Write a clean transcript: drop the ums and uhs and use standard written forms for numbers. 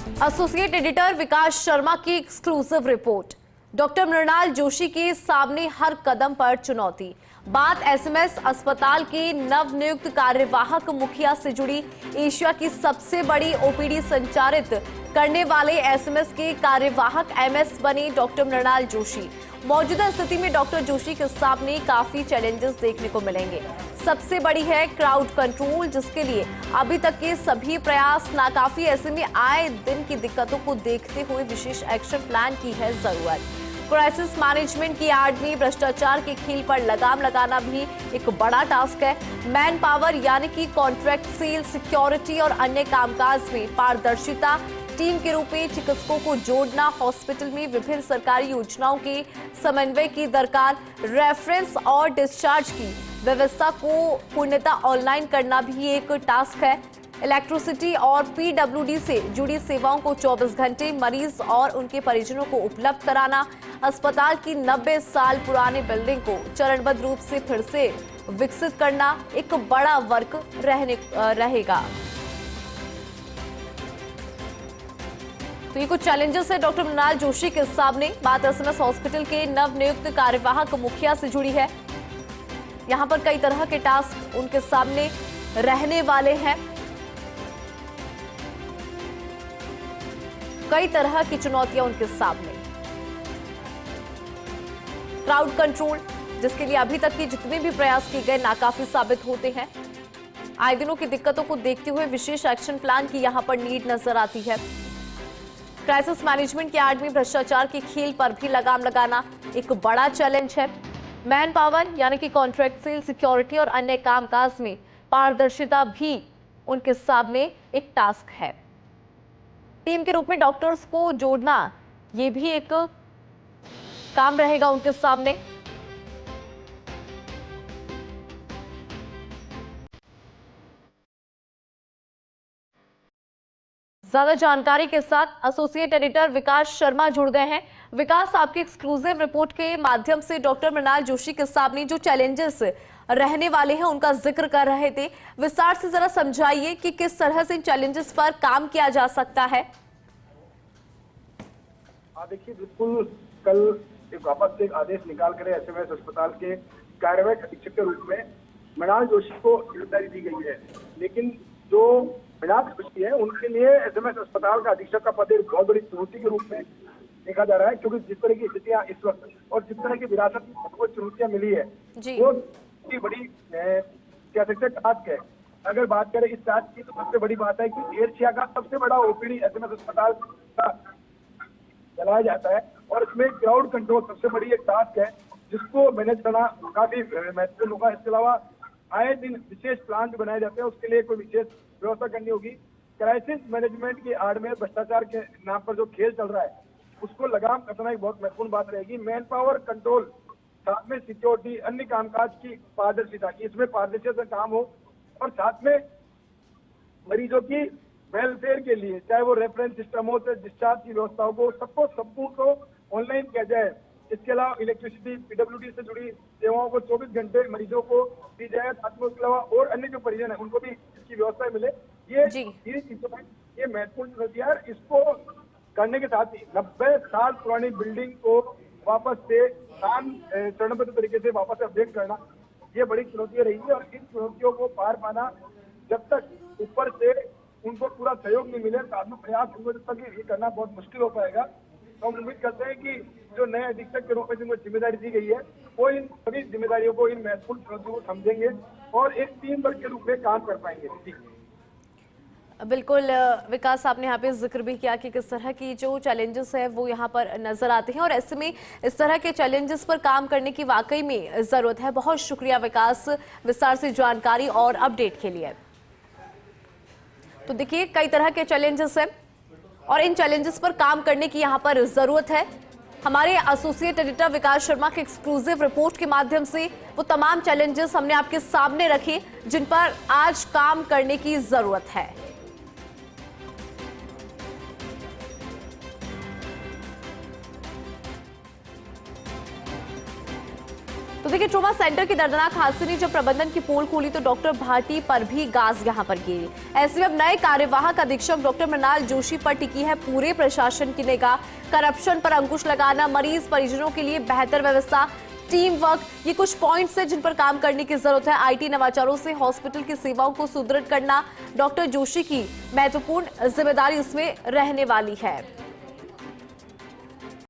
Associate editor Vikas Sharma की exclusive report. Doctor Mrinal Joshi के सामने हर कदम पर चुनौती। बात एसएमएस अस्पताल के नवनियुक्त कार्यवाहक मुखिया से जुड़ी। एशिया की सबसे बड़ी ओपीडी संचालित करने वाले एसएमएस के कार्यवाहक एमएस बने डॉक्टर मृणाल जोशी। मौजूदा स्थिति में डॉक्टर जोशी के सामने काफी चैलेंजेस देखने को मिलेंगे। सबसे बड़ी है क्राउड कंट्रोल, जिसके लिए अभी तक के सभी प्रयास नाकाफी। ऐसे में आए दिन की दिक्कतों को देखते हुए विशेष एक्शन प्लान की है जरूरत। क्राइसिस मैनेजमेंट की आड़ में भ्रष्टाचार के खेल पर लगाम लगाना भी एक बड़ा टास्क है। मैन पावर यानी कि कॉन्ट्रैक्ट सेल, सिक्योरिटी और अन्य कामकाज में पारदर्शिता, टीम के रूप में चिकित्सकों को जोड़ना, हॉस्पिटल में विभिन्न सरकारी योजनाओं के समन्वय की दरकार, रेफरेंस और डिस्चार्ज की व्यवस्था को पूर्णतः ऑनलाइन करना भी एक टास्क है। इलेक्ट्रिसिटी और पीडब्ल्यूडी से जुड़ी सेवाओं को 24 घंटे मरीज और उनके परिजनों को उपलब्ध कराना, अस्पताल की 90 साल पुरानी बिल्डिंग को चरणबद्ध रूप से फिर से विकसित करना एक बड़ा वर्क रहेगा। तो ये कुछ चैलेंजेस है डॉक्टर मृणाल जोशी के सामने। बात एसएमएस हॉस्पिटल के नवनियुक्त कार्यवाहक मुखिया से जुड़ी है। यहां पर कई तरह के टास्क उनके सामने रहने वाले हैं, कई तरह की चुनौतियां उनके सामने। क्राउड कंट्रोल, जिसके लिए अभी तक के जितने भी प्रयास किए गए नाकाफी साबित होते हैं। आए दिनों की दिक्कतों को देखते हुए विशेष एक्शन प्लान की यहां पर नीड नजर आती है। क्राइसिस मैनेजमेंट की आड़ में भ्रष्टाचार के खेल पर भी लगाम लगाना एक बड़ा चैलेंज है। मैन पावर यानी कि कॉन्ट्रैक्ट सेल, सिक्योरिटी और अन्य कामकाज में पारदर्शिता भी उनके सामने एक टास्क है। टीम के रूप में डॉक्टर्स को जोड़ना, ये भी एक काम रहेगा उनके सामने। ज्यादा जानकारी के साथ एसोसिएट एडिटर विकास शर्मा जुड़ गए हैं। विकास, आपकी एक्सक्लूसिव रिपोर्ट के माध्यम से डॉक्टर मृणाल जोशी के सामने जो चैलेंजेस रहने वाले हैं उनका जिक्र कर रहे थे। विस्तार से जरा समझाइए कि किस तरह से इन चैलेंजेस पर काम किया जा सकता है। देखिए, बिल्कुल कल एक वापस से एक आदेश निकाल कर एसएमएस अस्पताल के कार्यवाहक अधीक्षक के रूप में मृणाल जोशी को जिम्मेदारी दी गई है। लेकिन जो मृणाल जोशी है, उनके लिए एसएमएस अस्पताल का अधीक्षक का पद एक बहुत बड़ी चुनौती के रूप में देखा जा रहा है, क्योंकि जिस तरह की स्थितियां इस वक्त और जिस तरह की विरासत को चुनौतियां मिली है वो बड़ी कह सकते हैं टास्क है। अगर बात करें इस टास्क की, तो सबसे बड़ी बात है कि एशिया का सबसे बड़ा ओपीडी एसएमएस अस्पताल का चलाया जाता है और इसमें क्राउड कंट्रोल सबसे बड़ी एक टास्क है, जिसको मैनेज करना काफी महत्वपूर्ण होगा। इसके अलावा आए दिन विशेष प्लान भी बनाए जाते हैं, उसके लिए कोई विशेष व्यवस्था करनी होगी। क्राइसिस मैनेजमेंट की आड़ में भ्रष्टाचार के नाम पर जो खेल चल रहा है, उसको लगाम कसना एक बहुत महत्वपूर्ण बात रहेगी। मैन पावर कंट्रोल, साथ में सिक्योरिटी, अन्य कामकाज की पारदर्शिता, इसमें पारदर्शिता से काम हो और साथ में मरीजों की वेलफेयर के लिए, चाहे वो रेफरेंस सिस्टम हो, चाहे डिस्चार्ज की व्यवस्थाओं को, सबको सबको को ऑनलाइन किया जाए। इसके अलावा इलेक्ट्रिसिटी, पीडब्ल्यूडी से जुड़ी सेवाओं को 24 घंटे मरीजों को दी जाए। साथ में उसके अलावा और अन्य जो परिजन है उनको भी इसकी व्यवस्था मिले। ये चीजों में ये महत्वपूर्ण चुनौती है। इसको करने के साथ ही 90 साल पुरानी बिल्डिंग को वापस से चरणबद्ध तरीके से वापस अपडेट करना, ये बड़ी चुनौतियां रहेंगी। और इन चुनौतियों को पार पाना, जब तक ऊपर से उनको पूरा सहयोग नहीं मिले, साथ में प्रयास होंगे, जब तक ये करना बहुत मुश्किल हो पाएगा। तो हम उम्मीद करते हैं कि जो नए अधीक्षक के रूप में जिनको जिम्मेदारी दी गई है, वो इन सभी जिम्मेदारियों को, इन महत्वपूर्ण चुनौतियों को समझेंगे और एक टीम वर्क के रूप में काम कर पाएंगे। जी बिल्कुल विकास, आपने यहाँ पे जिक्र भी किया कि किस तरह की जो चैलेंजेस है वो यहाँ पर नजर आते हैं और ऐसे में इस तरह के चैलेंजेस पर काम करने की वाकई में जरूरत है। बहुत शुक्रिया विकास, विस्तार से जानकारी और अपडेट के लिए। तो देखिए, कई तरह के चैलेंजेस हैं और इन चैलेंजेस पर काम करने की यहाँ पर जरूरत है। हमारे एसोसिएट एडिटर विकास शर्मा की एक्सक्लूसिव रिपोर्ट के माध्यम से वो तमाम चैलेंजेस हमने आपके सामने रखे जिन पर आज काम करने की जरूरत है। तो तो देखिए, ट्रॉमा सेंटर की दर्दनाक हादसे ने जब प्रबंधन की पोल खोली तो डॉक्टर भाटी पर भी गाज यहां पर गिरी। ऐसे में अब नए कार्यवाहक अधीक्षक डॉक्टर मृणाल जोशी पर टिकी है पूरे प्रशासन की निगाह। करप्शन पर अंकुश लगाना, मरीज परिजनों के लिए बेहतर व्यवस्था, टीम वर्क, ये कुछ पॉइंट्स हैं जिन पर काम करने की जरूरत है। आईटी नवाचारों से हॉस्पिटल की सेवाओं को सुदृढ़ करना डॉक्टर जोशी की महत्वपूर्ण जिम्मेदारी इसमें रहने वाली है।